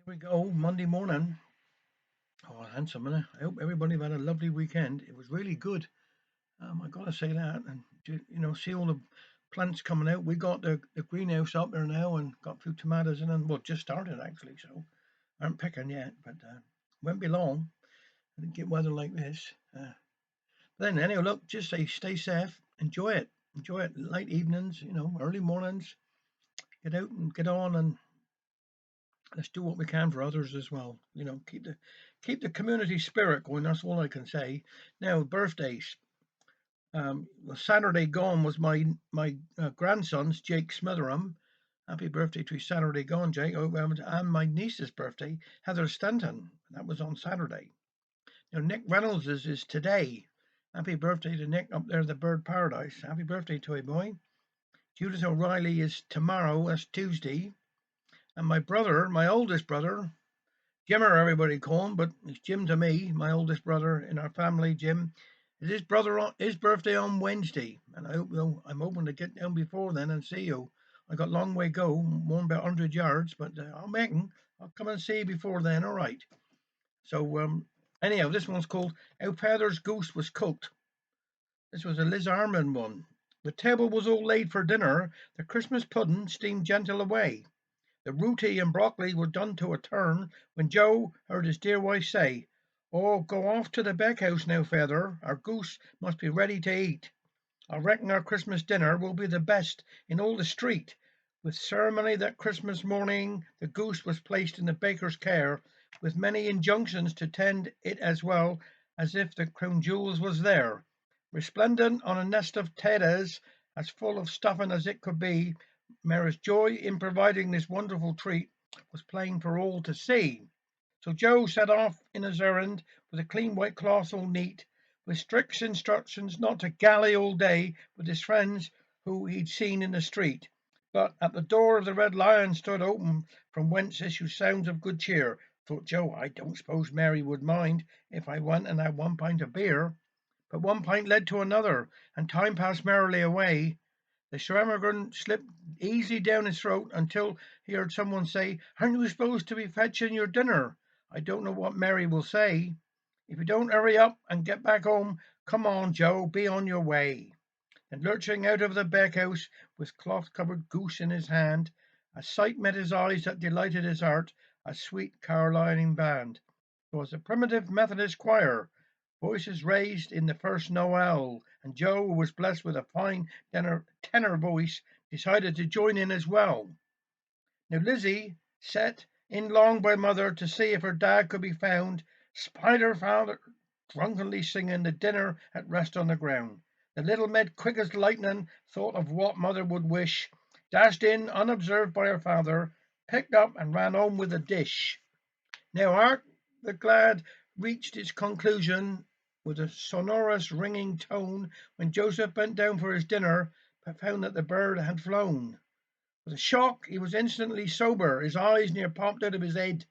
Here we go, Monday morning. Oh, handsome, innit? I hope everybody had a lovely weekend. It was really good. I gotta say that, and see all the plants coming out. We got the greenhouse up there now, and got a few tomatoes in, and well, just started actually. So I aren't picking yet, but won't be long. I didn't get weather like this. Then anyhow, look, just say stay safe, enjoy it. Late evenings, early mornings. Get out and get on, and let's do what we can for others as well. Keep the community spirit going. That's all I can say. Now, birthdays. Well, Saturday gone was my grandson's Jake Smitherham. Happy birthday to Saturday gone, Jake. Oh, and my niece's birthday, Heather Stanton. That was on Saturday. Now, Nick Reynolds is today. Happy birthday to Nick up there at the Bird Paradise. Happy birthday to you, boy. Judith O'Reilly is tomorrow. That's Tuesday. And my brother, my oldest brother, Jimmer, everybody call him, but it's Jim to me, my oldest brother in our family, Jim. It's his birthday on Wednesday, and I'm hoping to get down before then and see you. I got a long way to go, more than about 100 yards, but I'll come and see you before then. All right. So anyhow, this one's called "How Father's Goose Was Cooked." This was a Liz Armand one. The table was all laid for dinner. The Christmas pudding steamed gentle away. The rooty and broccoli were done to a turn when Joe heard his dear wife say, "Oh, go off to the bakehouse now, Feather. Our goose must be ready to eat. I reckon our Christmas dinner will be the best in all the street." With ceremony that Christmas morning, the goose was placed in the baker's care, with many injunctions to tend it as well as if the crown jewels was there. Resplendent on a nest of taters, as full of stuffing as it could be, Mary's joy in providing this wonderful treat was plain for all to see. So Joe set off in his errand with a clean white cloth all neat, with strict instructions not to galley all day with his friends who he'd seen in the street. But at the door of the Red Lion stood open, from whence issue sounds of good cheer. Thought Joe, I don't suppose Mary would mind if I went and had 1 pint of beer. But 1 pint led to another, and time passed merrily away. The Schwammergren slipped easy down his throat until he heard someone say, "Aren't you supposed to be fetching your dinner? I don't know what Mary will say. If you don't hurry up and get back home, come on, Joe, be on your way." And lurching out of the bakehouse with cloth-covered goose in his hand, a sight met his eyes that delighted his heart, a sweet Carolinian band. It was a primitive Methodist choir, voices raised in the first Noel, and Joe, who was blessed with a fine tenor voice, decided to join in as well. Now Lizzie, set in long by mother to see if her dad could be found, spied her father drunkenly singing the dinner at rest on the ground. The little maid, quick as lightning, thought of what mother would wish, dashed in unobserved by her father, picked up and ran home with a dish. Now Art the Glad reached its conclusion with a sonorous ringing tone when Joseph bent down for his dinner, but found that the bird had flown. With a shock, he was instantly sober. His eyes near popped out of his head.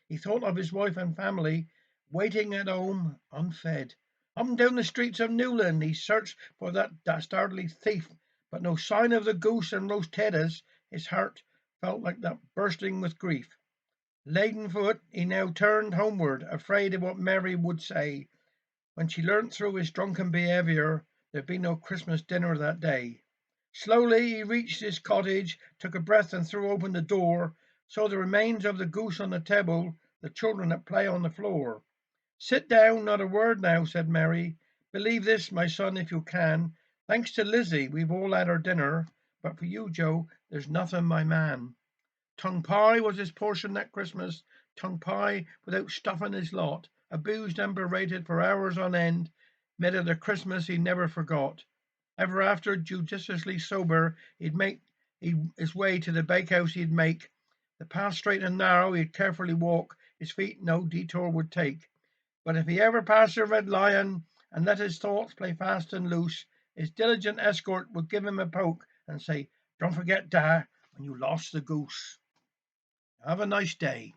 He thought of his wife and family, waiting at home, unfed. Up and down the streets of Newland he searched for that dastardly thief, but no sign of the goose and roast taters. His heart felt like that bursting with grief. Laden foot, he now turned homeward, afraid of what Mary would say when she learnt through his drunken behaviour there'd be no Christmas dinner that day. Slowly he reached his cottage, took a breath and threw open the door, saw the remains of the goose on the table, the children at play on the floor. "Sit down, not a word now," said Mary. "Believe this, my son, if you can. Thanks to Lizzie, we've all had our dinner, but for you, Joe, there's nothing, my man." Tongue pie was his portion that Christmas, tongue pie without stuffing his lot, abused and berated for hours on end, made it a Christmas he never forgot. Ever after, judiciously sober, his way to the bakehouse he'd make. The path straight and narrow he'd carefully walk, his feet no detour would take. But if he ever passed the Red Lion and let his thoughts play fast and loose, his diligent escort would give him a poke and say, "Don't forget, Da, when you lost the goose." Have a nice day.